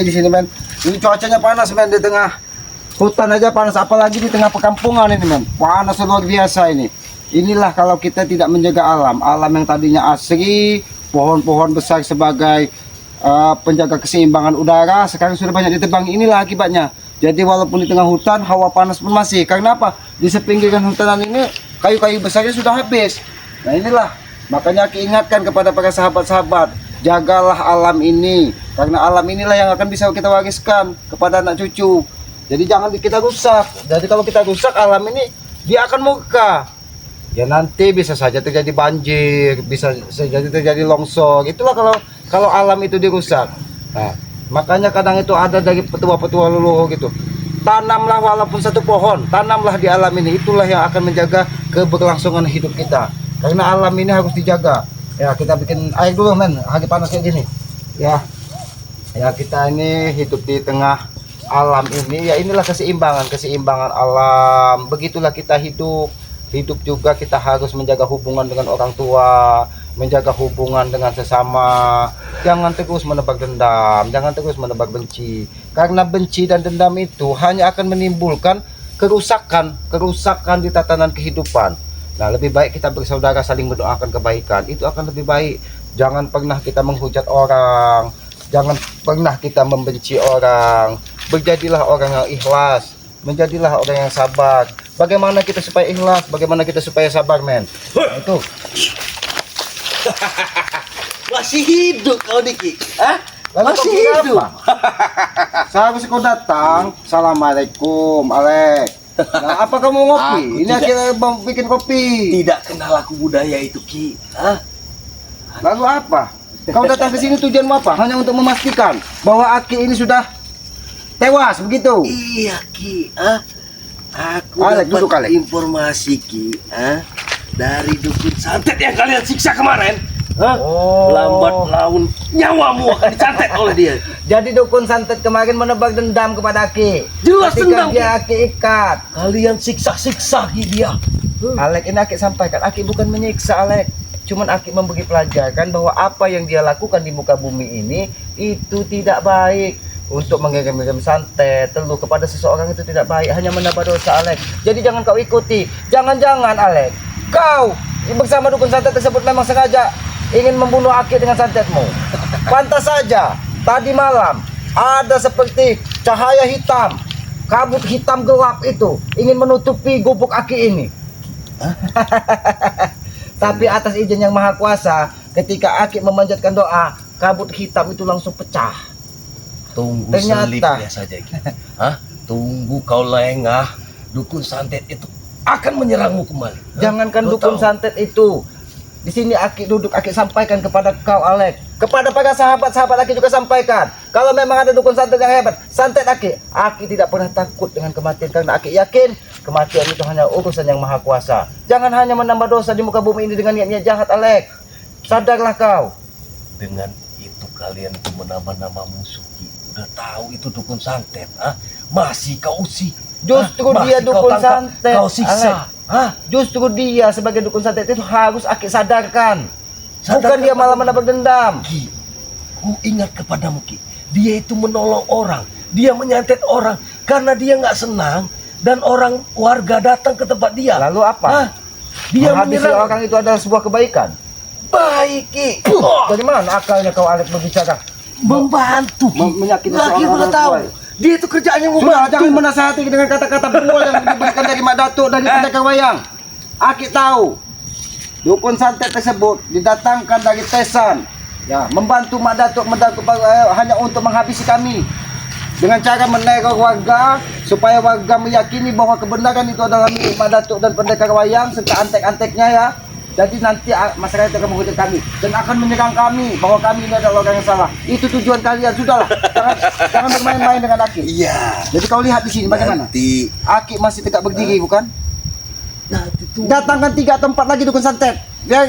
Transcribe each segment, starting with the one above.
Di sini men, ini cuacanya panas men, di tengah hutan aja panas, apalagi di tengah perkampungan ini men, panas luar biasa ini. Inilah kalau kita tidak menjaga alam, alam yang tadinya asri, pohon-pohon besar sebagai penjaga keseimbangan udara, sekarang sudah banyak ditebang. Inilah akibatnya. Jadi walaupun di tengah hutan, hawa panas pun masih. Karena apa? Di sepinggiran hutanan ini kayu-kayu besarnya sudah habis. Nah inilah, makanya aku ingatkan kepada para sahabat-sahabat, jagalah alam ini, karena alam inilah yang akan bisa kita wariskan kepada anak cucu. Jadi jangan kita rusak. Jadi kalau kita rusak alam ini, dia akan murka. Ya nanti bisa saja terjadi banjir, bisa saja terjadi longsor. Itulah kalau alam itu dirusak. Nah, makanya kadang itu ada dari petua-petua leluhur gitu. Tanamlah walaupun satu pohon, tanamlah di alam ini. Itulah yang akan menjaga keberlangsungan hidup kita. Karena alam ini harus dijaga. Ya kita bikin air dulu men, lagi panas kayak gini. Ya kita ini hidup di tengah alam ini. Ya inilah keseimbangan alam. Begitulah kita hidup juga kita harus menjaga hubungan dengan orang tua, menjaga hubungan dengan sesama. Jangan terus menebar dendam, jangan terus menebar benci. Karena benci dan dendam itu hanya akan menimbulkan kerusakan di tatanan kehidupan. Nah, lebih baik kita bersaudara saling mendoakan kebaikan, itu akan lebih baik. Jangan pernah kita menghujat orang, jangan pernah kita membenci orang. Berjadilah orang yang ikhlas, menjadilah orang yang sabar. Bagaimana kita supaya ikhlas, bagaimana kita supaya sabar men. Nah, itu masih hidup kau Diki. Hah? lalu Masih kau hidup. apa? Sehabis kau datang, Assalamualaikum Alek. Nah, apa kamu ngopi? Aku Ini akhirnya bang bikin kopi. Tidak kenal aku budaya itu Ki. Hah? Lalu apa? Kau datang ke sini tujuanmu apa? Hanya untuk memastikan bahwa Aki ini sudah tewas begitu? Iya Ki. Hah? Aku Alek, duduk, dapat Alek. informasi Ki. Hah? Dari dukun santet yang kalian siksa kemarin. Hah? Oh. Lambat laun nyawamu akan disantet oleh dia. Jadi dukun santet kemarin menebar dendam kepada Aki. Jelas Ketika dendam, dia Aki ikat. Kalian siksa-siksa Ki dia. Alek, ini Aki sampaikan, Aki bukan menyiksa Alek. Cuman Aki memberi pelajaran bahwa apa yang dia lakukan di muka bumi ini itu tidak baik. Untuk mengirim-ngirim santet, teluh kepada seseorang itu tidak baik, hanya menambah dosa Alek. Jadi jangan kau ikuti. Jangan-jangan Alek, kau bersama dukun santet tersebut memang sengaja ingin membunuh Aki dengan santetmu. Pantas saja tadi malam ada seperti cahaya hitam, kabut hitam gelap itu ingin menutupi gubuk Aki ini. Tapi atas izin yang maha kuasa, ketika Aki memanjatkan doa, kabut hitam itu langsung pecah. Tunggu Ternyata. selipnya saja Ki. Hah? Tunggu kau lengah, dukun santet itu akan menyerangmu kembali. Hah? Jangankan Kau dukun tahu? santet itu. Di sini Aki duduk, Aki sampaikan kepada kau Alek. Kepada para sahabat-sahabat Aki juga sampaikan. Kalau memang ada dukun santet yang hebat, santet Aki. Aki tidak pernah takut dengan kematian karena Aki yakin kematian itu hanya urusan yang maha kuasa. Jangan hanya menambah dosa di muka bumi ini dengan niat-niat jahat Alek. Sadarlah kau. Dengan itu kalian itu menambah-nambah musuh Ki. Udah tahu itu dukun santet, ah? Masih kau usi. Justru Masih dia kau dukun tangkap, santet. Kau siksa. Alek. Hah? Justru dia sebagai dukun santet itu harus Aki sadarkan. Bukan Sadarkan dia malah menambah dendam. Ki, ku ingat kepadamu Ki. Dia itu menolong orang, dia menyantet orang karena dia nggak senang dan orang warga datang ke tempat dia. Lalu apa? Hah? Dia Menghabisi menyerang. orang itu adalah sebuah kebaikan. Baik Ki. Dari mana akalnya kau Alek berbicara? Membantu Ki. Menyakiti Lagi seorang udah orang tahu. tua. Dia itu kerjaannya Sudah, membantu. jangan menasihati dengan kata-kata buah yang diberikan dari Mak Datuk dari pendekar wayang. Aki tahu dukun santet tersebut didatangkan dari Tesan, ya, membantu Mak Datuk hanya untuk menghabisi kami dengan cara meneror warga supaya warga meyakini bahwa kebenaran itu adalah milik Mak Datuk dan pendekar wayang serta antek-anteknya ya. Jadi nanti masyarakat akan menghujat kami dan akan menyerang kami bahwa kami ini adalah orang yang salah. Itu tujuan kalian, sudahlah. Jangan bermain-main dengan Aki. Iya. Jadi kau lihat di sini bagaimana? Nanti. Aki masih tegak berdiri bukan? Nanti tuh. Datangkan 3 atau 4 lagi dukun santet. Biar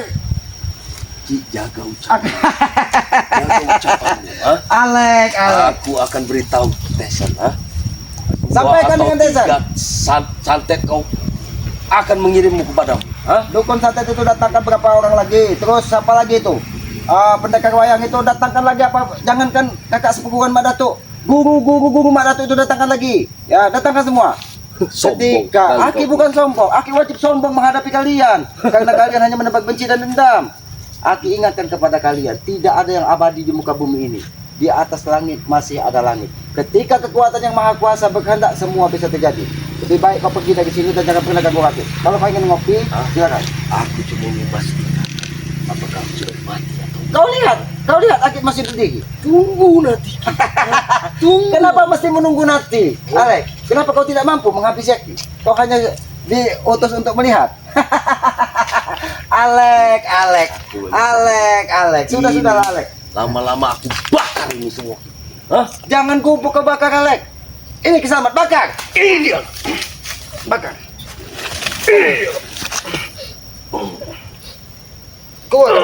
Ki, jaga ucapan. Jaga ucapanmu. Hah? Alek. Aku akan beritahu Tesan, ah. Sampaikan dengan Tesan. Santet kau akan mengirimmu kepadamu. Hah? Dukun santet itu datangkan berapa orang lagi? Terus siapa lagi itu? pendekar wayang itu datangkan lagi apa? Jangankan kakak sepupuan Mak Datuk, guru Mak Datuk itu datangkan lagi. Ya, datangkan semua. Ketika Aki bukan sombong, Aki wajib sombong menghadapi kalian karena kalian hanya menebak benci dan dendam. Aki ingatkan kepada kalian, tidak ada yang abadi di muka bumi ini. Di atas langit masih ada langit. Ketika kekuatan yang maha kuasa berkehendak, semua bisa terjadi. Lebih baik kau pergi dari sini dan jangan pernah ganggu aku. Kalau kau ingin ngopi, silakan. Aku cuma ingin pastikan apakah aku sudah mati atau Kau lihat, Aki masih berdiri. tunggu nanti. Tunggu. Kenapa mesti menunggu nanti, Alek? Kenapa kau tidak mampu menghabisi Aki? Kau hanya diutus untuk melihat. Alek. Sudahlah, Alek. Lama-lama aku bakar ini semua. Hah? Jangan kupu kebakar, Alek. Ini keselamat, bakar. Ini dia. Bakar. Ini dia. Keluar.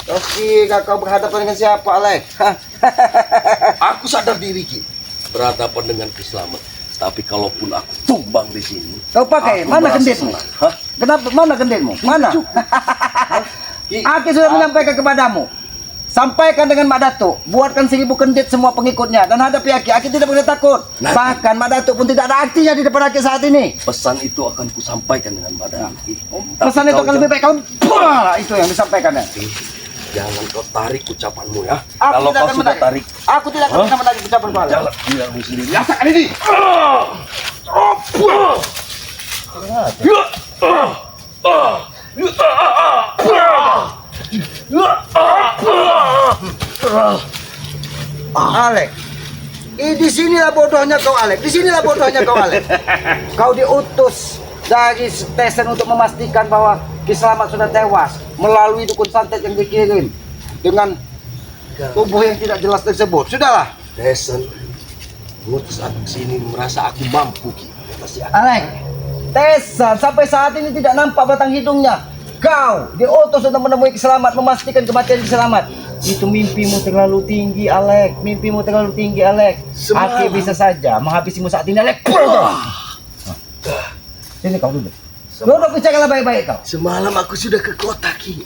Oke, kau berhadapan dengan siapa, Alek? Aku sadar diri Ki, berhadapan dengan keselamatan. Tapi kalaupun aku tumbang di sini, Kau pakai, aku mana merasa gendetmu? senang. Hah? Kenapa, mana gendetmu? Mana? Ki, Aki sudah menyampaikan kepadamu. Sampaikan dengan Mak Datuk, buatkan 1000 kendit semua pengikutnya dan hadapi Aki. Aki tidak boleh takut. Nah. Bahkan Mak Datuk pun tidak ada artinya di depan Aki saat ini. pesan itu akan kusampaikan dengan badan. Pesan itu akan lebih baik kau itu yang disampaikan ya. Jangan kau tarik ucapanmu ya. Aku Kalau tidak kau akan sudah menarik. tarik, Aku tidak akan pernah menarik ucapan kau. Alek. jangan bilangmu sendiri. Rasakan ini. Alek. Di sinilah bodohnya kau, Alek. Di sinilah bodohnya kau, Alek. Kau diutus dari stesen untuk memastikan bahwa Ki Slamet sudah tewas melalui dukun santet yang dikirim dengan tubuh yang tidak jelas tersebut. Sudahlah. Desen, ngutus aku sini merasa aku mampu Ki. Atas ya. Alek, Tesan sampai saat ini tidak nampak batang hidungnya. Kau diutus untuk menemui Ki Slamet, memastikan kematian Ki Slamet. Itu mimpimu terlalu tinggi, Alek. Mimpimu terlalu tinggi, Alek. Aki bisa saja menghabisimu saat ini, Alek. Sini kau duduk. Duduk, bicaralah baik-baik kau. Semalam aku sudah ke kota Ki,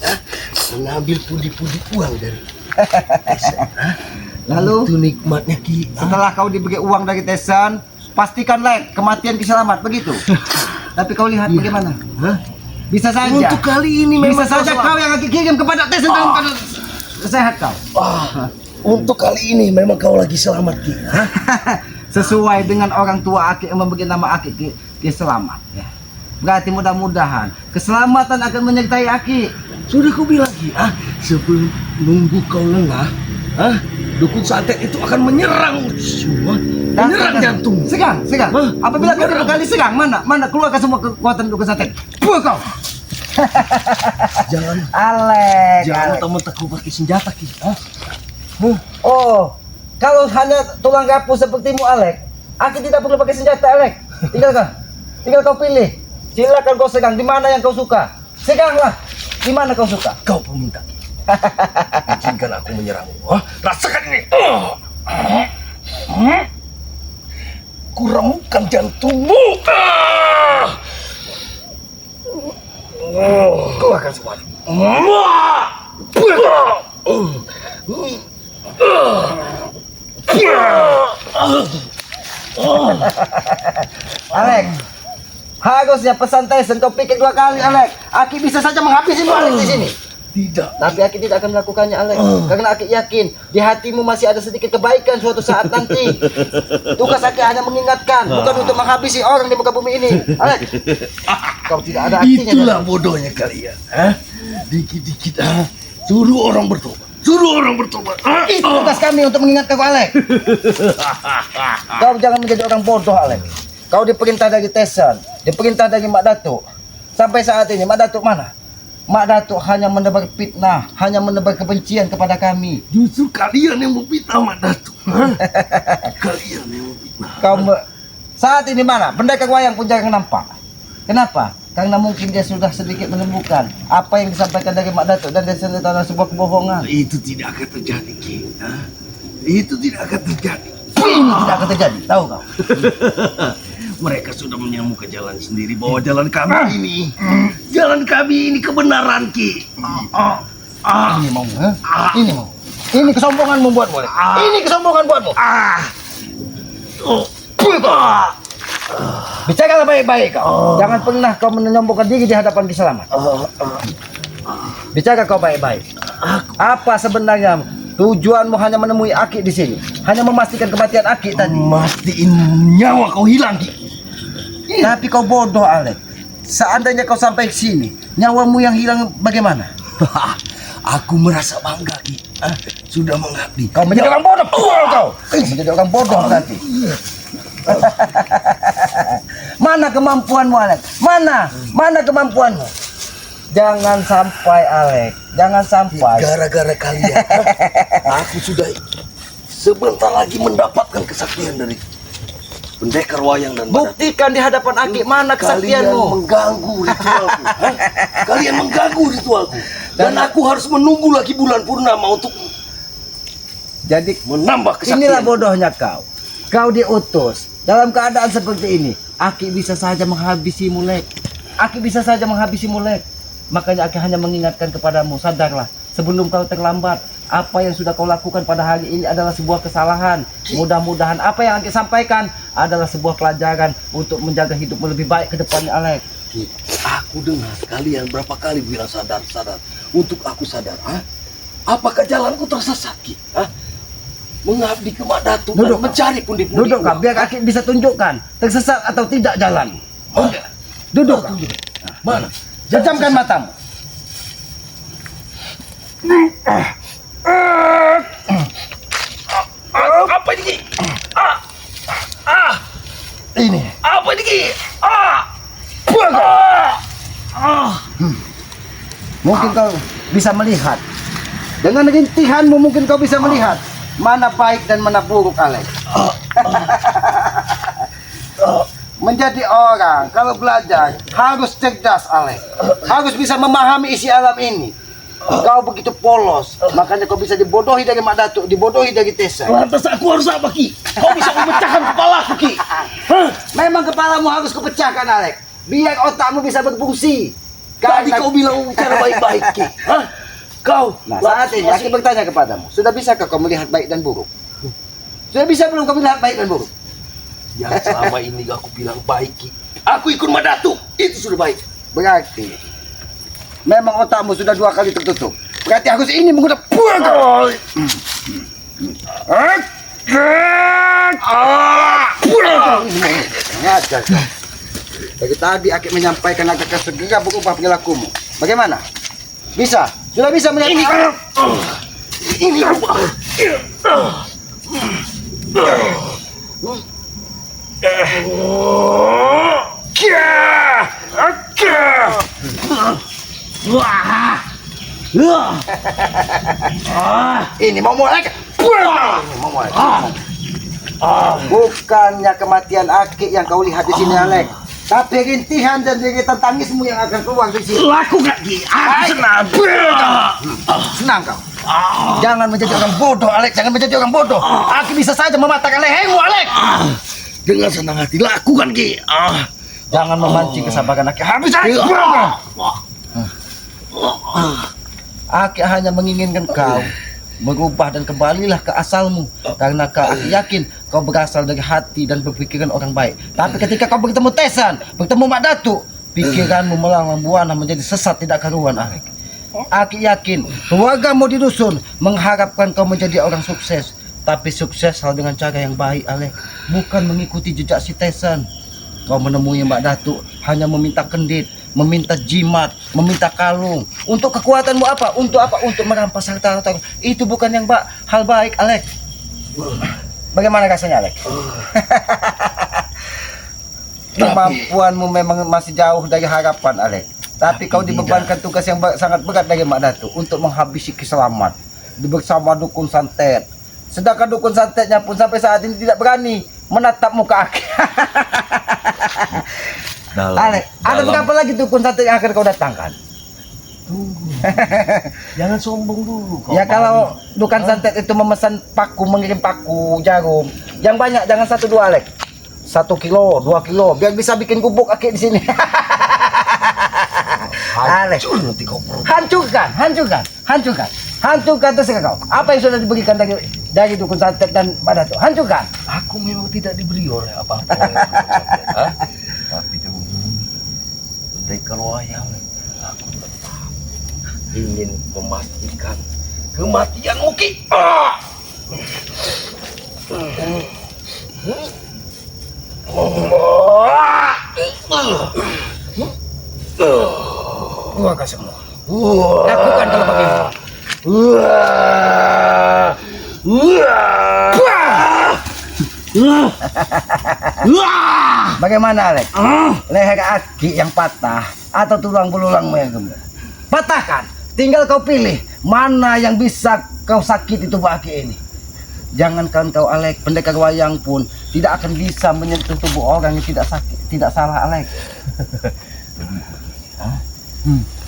mengambil pundi-pundi uang dari Desen. Lalu Itu nikmatnya Ki. setelah kau diberi uang dari Tesan, pastikan Lek kematian Ki Slamet, begitu. Tapi kau lihat bagaimana? Hah? Bisa saja. Untuk kali ini memang Bisa saja kau yang Aki kirim kepada Tesan dalam keadaan sehat kau. Untuk kali ini memang kau lagi selamat Ki. Hah? Sesuai dengan orang tua Aki yang memberi nama Aki Ki Slamet ya. Berarti mudah-mudahan keselamatan akan menyertai Aki. Sudah ku bilang Ki, sebelum nunggu kau lengah, dukun santet itu akan menyerang semua, menyerang jantung. Segang. Hah? Apabila kau Menyerang. kali segang, mana keluarkan semua kekuatan dukun santet. Buah kau. Jangan Alek. teman-teman kau pakai senjata Ki. Oh, kalau hanya tulang rapuh sepertimu, Alek, Aki tidak perlu pakai senjata, Alek. Tinggal kau pilih. Silakan kau segang di mana yang kau suka. Seganglah di mana kau suka. Kau peminta Ki. Izinkan aku menyerangmu. Rasakan ini. Ku remukkan jantungmu. Keluarkan semua. Alek, harusnya pesan Tyson kau pikir 2 kali, Alek. Aki bisa saja menghabisimu, Alek, di sini. Tidak. Tapi Aki tidak akan melakukannya, Alek. Karena Aki yakin di hatimu masih ada sedikit kebaikan suatu saat nanti. Tugas Aki hanya mengingatkan, bukan untuk menghabisi orang di muka bumi ini. Alek, kau tidak ada artinya. Itulah bodohnya kalian. Dikit-dikit suruh orang bertobat. Itu tugas kami untuk mengingatkan kau, Alek. Kau jangan menjadi orang bodoh, Alek. Kau diperintah dari Tesan, diperintah dari Mak Datuk. Sampai saat ini Mak Datuk mana? Mak Datuk hanya menebar fitnah, hanya menebar kebencian kepada kami. Justru kalian yang memfitnah Mak Datuk. Kalian yang memfitnah. Saat ini mana? Pendekar wayang pun jarang nampak. Kenapa? Karena mungkin dia sudah sedikit menemukan apa yang disampaikan dari Mak Datuk dan Desen itu adalah sebuah kebohongan. Itu tidak akan terjadi Ki. Itu tidak akan terjadi. Ini tidak akan terjadi, tahu kau? Mereka sudah menyambung ke jalan sendiri bahwa jalan kami ini, jalan kami ini kebenaran Ki. Ini mau, ini mau. Ini kesombongan membuatmu. Ini kesombongan buatmu. Bicaralah baik-baik kau. Jangan pernah kau menyombongkan diri di hadapan Ki Selamat. Bicara kau baik-baik. Apa sebenarnya tujuanmu hanya menemui Aki di sini? Hanya memastikan kematian Aki tadi. Mastiin nyawa kau hilang Ki. Tapi kau bodoh, Alek. Seandainya kau sampai ke sini, nyawamu yang hilang bagaimana? Aku merasa bangga Ki. Sudah mengabdi. Kau menjadi orang bodoh. Kau menjadi orang bodoh nanti. Mana kemampuanmu, Alek? Mana kemampuanmu? Jangan sampai, Alek. Jangan sampai. Gara-gara kalian, aku sudah sebentar lagi mendapatkan kesaktian dari pendekar wayang dan badak. Buktikan di hadapan Aki mana Kalian kesaktianmu. mengganggu ritualku. Kalian mengganggu ritualku. Dan aku harus menunggu lagi bulan purnama untuk Jadi menambah kesaktian. inilah bodohnya kau. Kau diutus dalam keadaan seperti ini. Aki bisa saja menghabisimu, Lek. Aki bisa saja menghabisimu, Lek. Makanya Aki hanya mengingatkan kepadamu, sadarlah sebelum kau terlambat. Apa yang sudah kau lakukan pada hari ini adalah sebuah kesalahan. Mudah-mudahan apa yang Aki sampaikan adalah sebuah pelajaran untuk menjaga hidupmu lebih baik ke depannya, Alek. Ki, aku dengar kalian berapa kali bilang sadar. Untuk aku sadar, apakah jalanku tersesat, Ki? Mengabdi ke Mak Datuk dan Duduk, mencari pundi-pundi Duduk kau, uang. biar Aki bisa tunjukkan tersesat atau tidak jalan. Duduk kau. Mana? Jejamkan matamu. Apa ini, Ki? Ini. Apa ini, Ki? Mungkin kau bisa melihat. Dengan rintihanmu mungkin kau bisa melihat mana baik dan mana buruk, Alek. Menjadi orang kalau belajar harus cerdas, Alek. Harus bisa memahami isi alam ini. Kau begitu polos, makanya kau bisa dibodohi dari Mak Datuk, dibodohi dari Tessa. Lantas aku harus apa, Ki? Kau bisa memecahkan kepalaku, Ki. Memang kepalamu harus kupecahkan, Alek. Biar otakmu bisa berfungsi. Tadi kau bilang bicara baik-baik, Ki. Kau. Nah, saat ini Aki bertanya kepadamu, sudah bisakah kau melihat baik dan buruk? Sudah bisa belum kau melihat baik dan buruk? Yang selama ini aku bilang baik, Ki. Aku ikut Mak Datuk. Itu sudah baik. Berarti memang otakmu sudah 2 kali tertutup. Berarti aku ini menggunakan ngajar kau. Dari tadi Aki menyampaikan agar kau segera berubah perilakumu. Bagaimana? Bisa? Sudah bisa melihat Ini ini ini mau mulai. Ini mau mulai. Bukannya kematian Aki yang kau lihat di sini, Alek. Tapi rintihan dan jeritan tangismu yang akan keluar di sini. lakukan, Ki. Aku senang. Senang kau. Jangan menjadi orang bodoh, Alek. Jangan menjadi orang bodoh. Aki bisa saja mematahkan lehermu, Alek. Dengan senang hati lakukan, Ki. Jangan memancing kesabaran Aki. Habis Aki. Aki hanya menginginkan kau berubah dan kembalilah ke asalmu, karena kau yakin kau berasal dari hati dan berpikiran orang baik. Tapi ketika kau bertemu Tesan, bertemu Mak Datuk, pikiranmu melawan buana menjadi sesat tidak karuan, Alek. Aki yakin keluargamu di dusun mengharapkan kau menjadi orang sukses, tapi sukses hal dengan cara yang baik, Alek, bukan mengikuti jejak si Tesan. Kau menemui Mak Datuk hanya meminta kendit, meminta jimat, meminta kalung. Untuk kekuatanmu apa? Untuk apa? Untuk merampas harta orang. Itu bukan yang hal baik, Alek. Bagaimana rasanya, Alek? Kemampuanmu memang masih jauh dari harapan, Alek. Tapi kau dibebankan tugas yang sangat berat dari Mak Datuk untuk menghabisi Ki Selamat bersama dukun santet. Sedangkan dukun santetnya pun sampai saat ini tidak berani menatap muka Aki. Alek, ada berapa lagi dukun santet yang akan kau datangkan? Tunggu. Jangan sombong dulu. Ya kalau dukun santet itu memesan paku, mengirim paku jarum yang banyak, jangan 1 2, Alek. 1 kilo, 2 kilo, biar bisa bikin gubuk Aki di sini. Alek, Hancur nanti kau perut. hancurkan terserah kau. Apa yang sudah diberikan dari dukun santet dan pada tuh, hancurkan. Aku memang tidak diberi oleh apa-apa oleh dukun santet, ha? Tapi demi pendekar wayang, aku tetap ingin memastikan kematianmu, Ki. Keluarkan semua. Lakukan kalau begitu. Bagaimana, Alek? Leher Aki yang patah atau tulang belulangmu yang gemuk? Patahkan. Tinggal kau pilih mana yang bisa kau sakiti tubuh Aki ini. Jangankan kau, Alek, pendekar wayang pun tidak akan bisa menyentuh tubuh orang yang tidak sakit, tidak salah, Alek.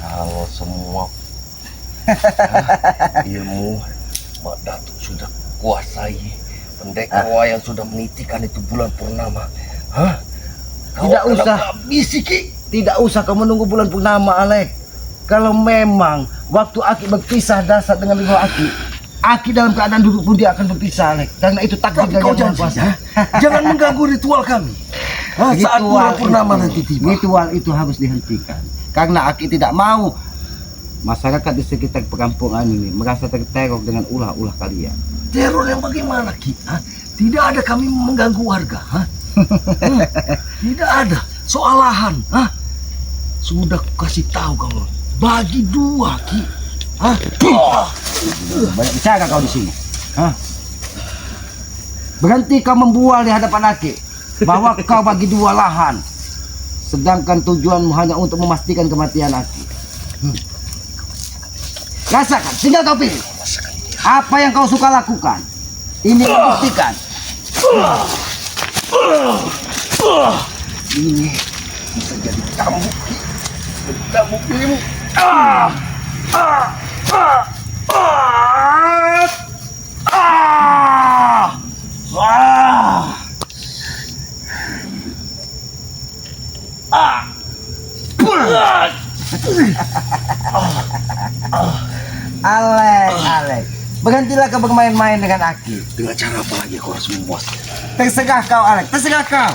Kalau semua ilmu Mak Datuk sudah kuasai, pendekar wayang sudah menitikan itu bulan purnama, Kau Tidak akan usah. aku habisi, Ki. Tidak usah kau menunggu bulan purnama, Alek. Kalau memang waktu Aki berpisah dasar dengan ibu Aki dalam keadaan duduk pun dia akan berpisah, Alek. Karena itu takdir Tapi kau dari Yang Maha janji, Kuasa. jangan mengganggu ritual kami. Saat bulan purnama nanti tiba. Ritual itu harus dihentikan. Karena Aki tidak mau masyarakat di sekitar perkampungan ini merasa terteror dengan ulah-ulah kalian. Teror yang bagaimana, Ki? Tidak ada kami mengganggu warga. Tidak ada. Soal lahan, sudah kasih tahu kamu. Bagi 2, Ki. Banyak bicara kau di sini. Berhenti kau membual di hadapan Aki bahwa kau bagi 2 lahan, sedangkan tujuanmu hanya untuk memastikan kematian Aki. Rasakan, tinggal kau pilih. Apa yang kau suka lakukan. Ini membuktikan. Ini bisa jadi cambuk, Ki. Cambuk dirimu. Alek. Berhentilah kau bermain-main dengan Aki. Dengan cara apa lagi kau harus memuaskan? Terserah kau, Alek. Terserah kau.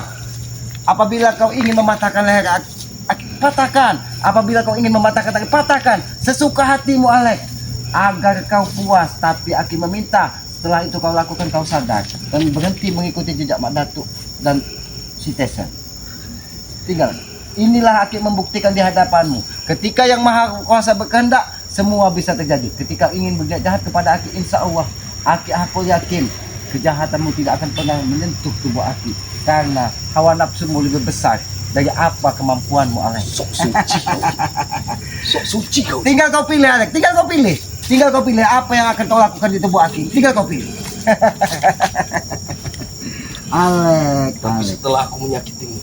Apabila kau ingin mematahkan leher Aki, patahkan. Apabila kau ingin mematahkan Aki, patahkan. Sesuka hatimu, Alek. Agar kau puas, tapi Aki meminta. Setelah itu kau lakukan, kau sadar. Dan berhenti mengikuti jejak Mak Datuk dan si Tesen. Tinggal. Inilah Aki membuktikan di hadapanmu. Ketika Yang Maha Kuasa berkehendak, semua bisa terjadi. Ketika ingin berbuat jahat kepada Aki, insya Allah, aku yakin kejahatanmu tidak akan pernah menyentuh tubuh Aki. Karena hawa nafsumu lebih besar dari apa kemampuanmu, Alek. Sok suci kau. Sok suci kau. Tinggal kau pilih, Alek. Tinggal kau pilih. Tinggal kau pilih apa yang akan kau lakukan di tubuh Aki. Tinggal kau pilih. Alek, Tapi Alek. setelah aku menyakitimu,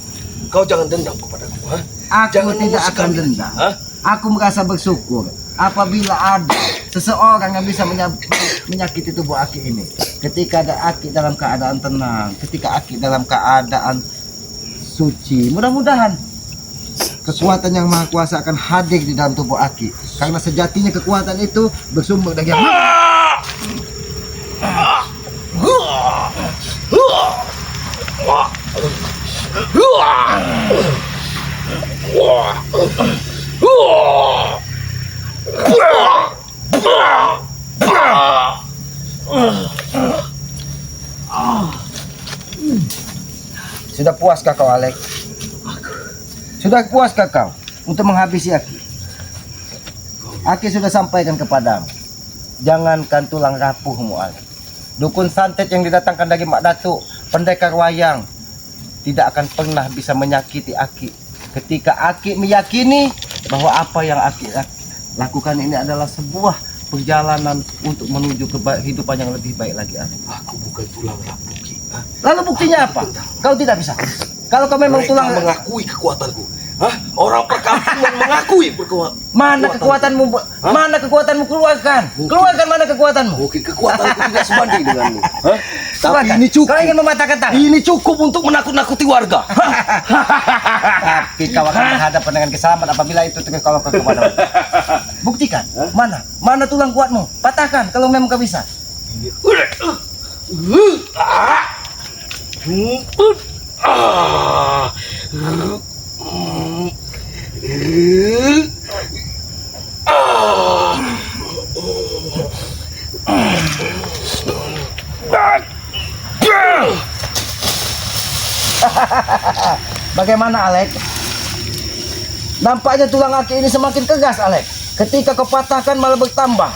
kau jangan dendam kepadaku. Aku Jangan tidak mengusik akan kami. dendam. Aku merasa bersyukur apabila ada seseorang yang bisa menyakiti tubuh Aki ini. Ketika ada Aki dalam keadaan tenang, ketika Aki dalam keadaan suci, mudah-mudahan kekuatan Yang Maha Kuasa akan hadir di dalam tubuh Aki. Karena sejatinya kekuatan itu bersumber dari Yang Sudah puaskah kau, Alek? Sudah puaskah kau untuk menghabisi Aki? Aki sudah sampaikan kepadamu. Jangankan tulang rapuhmu, Alek. Dukun santet yang didatangkan dari Mak Datuk, pendekar wayang, tidak akan pernah bisa menyakiti Aki. Ketika Aki meyakini bahwa apa yang Aki lakukan ini adalah sebuah perjalanan untuk menuju kehidupan yang lebih baik lagi, Alek. Aku bukan tulang rapuh, Ki. Lalu buktinya apa? Kau tidak bisa. Kalau kau memang Mereka tulang mengakui kekuatanku. Hah? Orang perkampungan mengakui berkuat. Mana kekuatanmu? Mana kekuatanmu, keluarkan? Keluarkan mana kekuatanmu? Mungkin kekuatanku tidak sebanding denganmu. Hah? Tapi Keluarkan. ini cukup. Kau ingin mematahkan tangan? Ini cukup untuk menakut-nakuti warga. Tapi kau akan berhadapan dengan keselamatan apabila itu terus kalau kau kepada. Buktikan. Mana tulang kuatmu? Patahkan kalau memang kau bisa. Bagaimana, Alek? Nampaknya tulang kaki ini semakin tegas, Alek. Ketika kau patahkan malah bertambah.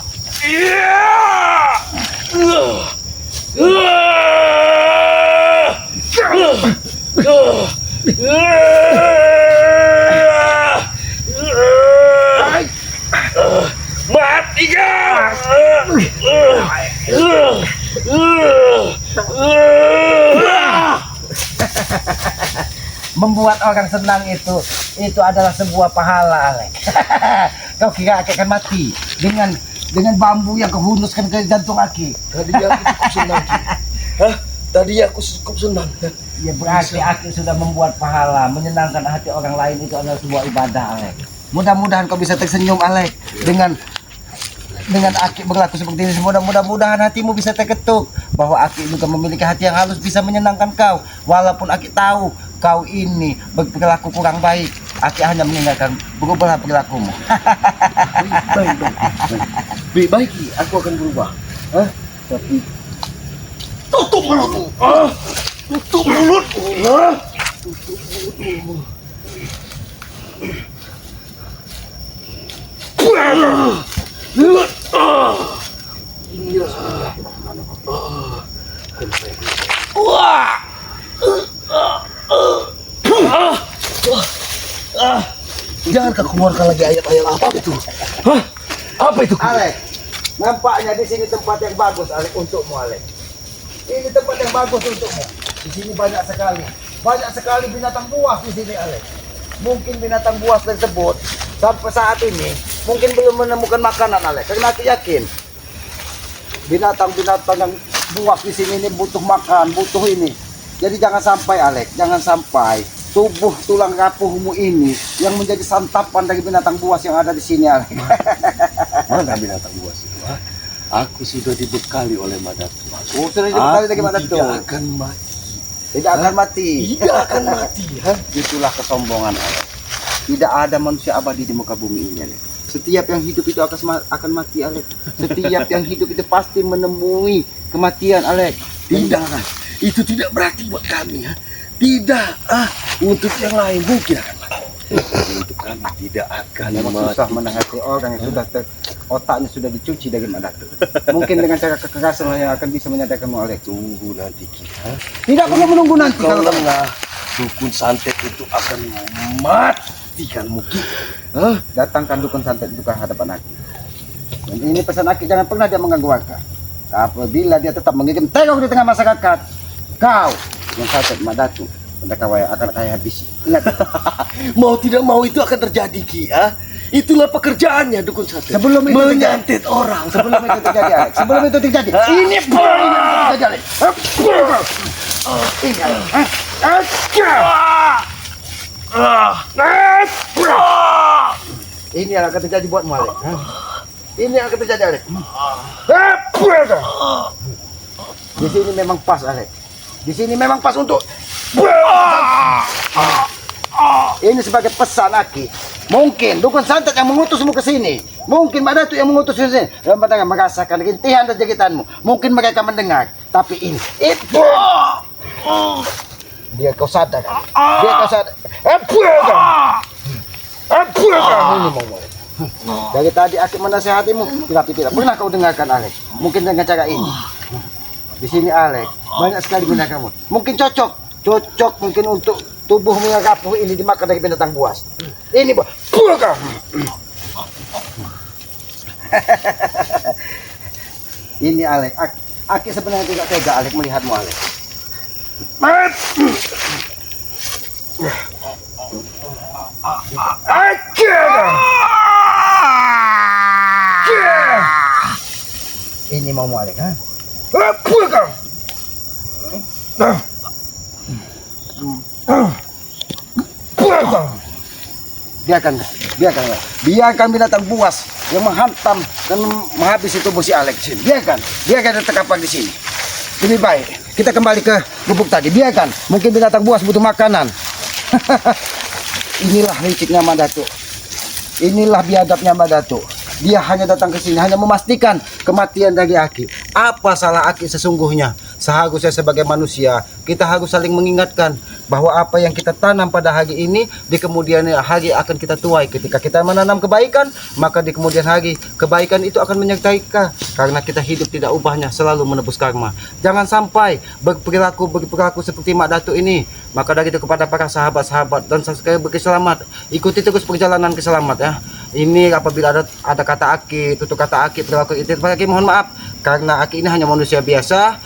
Mati Membuat orang senang itu adalah sebuah pahala, Alek. Kau kira Aki akan mati dengan bambu yang kau hunuskan ke jantung Aki? Tadi aku cukup senang. Hah? Tadi aku cukup senang. Ya berarti Aki sudah membuat pahala. Menyenangkan hati orang lain itu adalah sebuah ibadah, Alek. Mudah-mudahan kau bisa tersenyum, Alek, dengan Aki berlaku seperti ini. Mudah-mudahan hatimu bisa terketuk bahwa Aki juga memiliki hati yang halus, bisa menyenangkan kau. Walaupun Aki tahu kau ini berperilaku kurang baik, Aki hanya mengingatkan berubahlah perilakumu. Baik, aku akan berubah. Hah? Tapi tutup mulutmu. Tutup mulutmu. Tutup mulutmu. Jangan kau keluarkan lagi ayat-ayat apa itu? Hah? Apa itu? Alek, nampaknya di sini tempat yang bagus, Alek, untukmu, Alek. Ini tempat yang bagus untukmu. Di sini banyak sekali binatang buas di sini, Alek. Mungkin binatang buas tersebut sampai saat ini mungkin belum menemukan makanan, Alek. Karena aku yakin binatang-binatang yang buas di sini ini butuh makan, butuh ini. Jadi jangan sampai, Alek, jangan sampai tubuh tulang rapuhmu ini yang menjadi santapan dari binatang buas yang ada di sini, Alek. Mana binatang buas itu? Ha? Aku sudah dibekali oleh Madatu. Oh, sudah dibekali dari Madatu. Tidak akan mati. Tidak akan mati. Tidak akan mati. Ha? Itulah kesombongan, Alek. Tidak ada manusia abadi di muka bumi ini, Alek. Setiap yang hidup itu akan mati, Alek. Setiap yang hidup itu pasti menemui kematian, Alek. Tidak. Itu tidak berarti buat kami. Ha? Tidak. Untuk yang lain mungkin akan mati. Untuk kami tidak akan Memang mati. susah menasihati orang yang sudah otaknya sudah dicuci dari Madatu. Mungkin dengan cara kekerasan yang akan bisa menyadarkanmu, Alek. Tunggu nanti kita. Tidak perlu menunggu nanti Kalau kalau lengah, dukun santet itu akan matikan mungkin. Hah? datangkan dukun santet itu ke hadapan Aki. Dan ini pesan Aki, jangan pernah dia mengganggu warga. Apabila dia tetap mengirim teror di tengah masyarakat, kau yang santet Madatu akan kaya habisi. Ingat. Mau tidak mau itu akan terjadi, Ki. Itulah pekerjaannya dukun santet. Sebelum itu menyantet orang. Sebelum itu terjadi, Alek. Sebelum itu terjadi. Ini baru yang terjadi, Alek. Ini, Alek. Ini yang akan terjadi buatmu, Alek. Ini yang akan terjadi, Alek. Di sini memang pas, Alek. Di sini memang pas untuk ini sebagai pesan Aki. Mungkin dukun santet yang mengutusmu ke sini. Mungkin Madatu yang mengutus ke sini. Dan mereka merasakan rintihan dan jahitanmu. Mungkin mereka mendengar. Tapi ini itu dia kau sadar. Dia kau sadar. Ini mau. Dari tadi Aki menasihatimu, tapi tidak pernah kau dengarkan, Alek. Mungkin dengan cara ini. Di sini, Alek, banyak sekali binatang. Mungkin cocok mungkin untuk tubuhmu yang rapuh ini dimakan dari binatang buas. Ini, ini, Alek. Aki sebenarnya tidak tega, Alek, melihatmu, Alek. Ini mau mualik, ha? Biarkan binatang buas yang menghantam dan menghabisi tubuh si Alex. Biarkan dia terkapar di sini. Lebih baik kita kembali ke gubuk tadi. Biarkan, mungkin binatang buas butuh makanan. Inilah liciknya Mbak Datuk. Inilah biadabnya Mbak Datuk. Dia hanya datang ke sini hanya memastikan kematian dari Aki. Apa salah Aki sesungguhnya? Seharusnya sebagai manusia kita harus saling mengingatkan bahwa apa yang kita tanam pada hari ini di kemudian hari akan kita tuai. Ketika kita menanam kebaikan, maka di kemudian hari kebaikan itu akan menyertai kita, karena kita hidup tidak ubahnya, selalu menebus karma. Jangan sampai berperilaku seperti Mak Datuk ini. Maka dari itu kepada para sahabat-sahabat dan subscriber selamat, ikuti terus perjalanan ke selamat ya. Ini apabila ada kata Aki, tutur kata Aki, perilaku itu Aki mohon maaf, karena Aki ini hanya manusia biasa.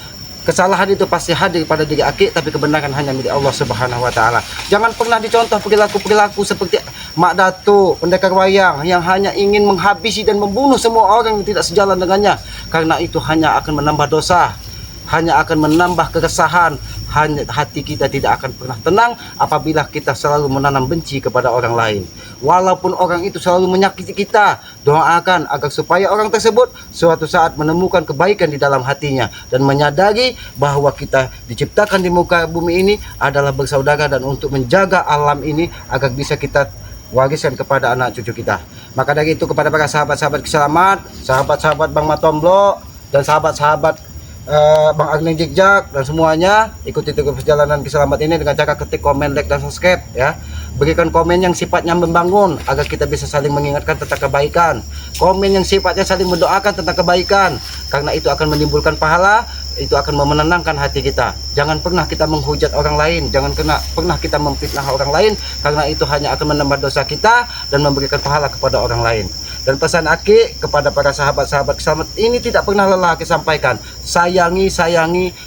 Kesalahan itu pasti hadir pada diri Aki, tapi kebenaran hanya milik Allah Subhanahu wa taala. Jangan pernah dicontoh perilaku seperti Mak Datuk, pendekar wayang yang hanya ingin menghabisi dan membunuh semua orang yang tidak sejalan dengannya. Karena itu hanya akan menambah dosa, hanya akan menambah keresahan. Hati kita tidak akan pernah tenang apabila kita selalu menanam benci kepada orang lain. Walaupun orang itu selalu menyakiti kita, doakan agar supaya orang tersebut suatu saat menemukan kebaikan di dalam hatinya dan menyadari bahwa kita diciptakan di muka bumi ini adalah bersaudara dan untuk menjaga alam ini agar bisa kita wariskan kepada anak cucu kita. Maka dari itu kepada para sahabat-sahabat keselamat, sahabat-sahabat Bang Matomblo dan sahabat-sahabat Bang Agning Jigjak dan semuanya, ikuti terus perjalanan keselamat ini dengan cara ketik komen, like dan subscribe ya. Berikan komen yang sifatnya membangun agar kita bisa saling mengingatkan tentang kebaikan. Komen yang sifatnya saling mendoakan tentang kebaikan, karena itu akan menimbulkan pahala, itu akan menenangkan hati kita. Jangan pernah kita menghujat orang lain, jangan pernah kita memfitnah orang lain, karena itu hanya akan menambah dosa kita dan memberikan pahala kepada orang lain. Dan pesan Aki kepada para sahabat-sahabat selamat ini tidak pernah lelah Aki sampaikan. Sayangi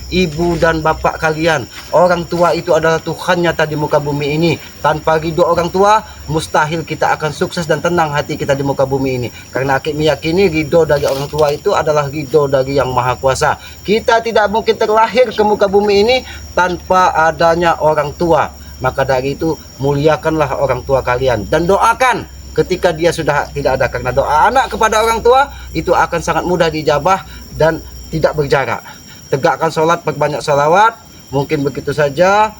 ibu dan bapak kalian. Orang tua itu adalah Tuhan nyata di muka bumi ini. Tanpa ridho orang tua, mustahil kita akan sukses dan tenang hati kita di muka bumi ini. Karena Aki meyakini ridho dari orang tua itu adalah ridho dari Yang Maha Kuasa. Kita tidak mungkin terlahir ke muka bumi ini tanpa adanya orang tua. Maka dari itu muliakanlah orang tua kalian dan doakan ketika dia sudah tidak ada, karena doa anak kepada orang tua itu akan sangat mudah dijabah dan tidak berjarak. Tegakkan sholat, perbanyak sholawat. Mungkin begitu saja.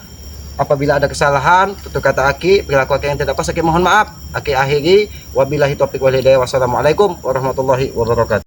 Apabila ada kesalahan, tutur kata Aki, perilaku Aki yang tidak pas, Aki mohon maaf. Aki akhiri, wabillahi taufiq wal hidayah. Wassalamualaikum warahmatullahi wabarakatuh.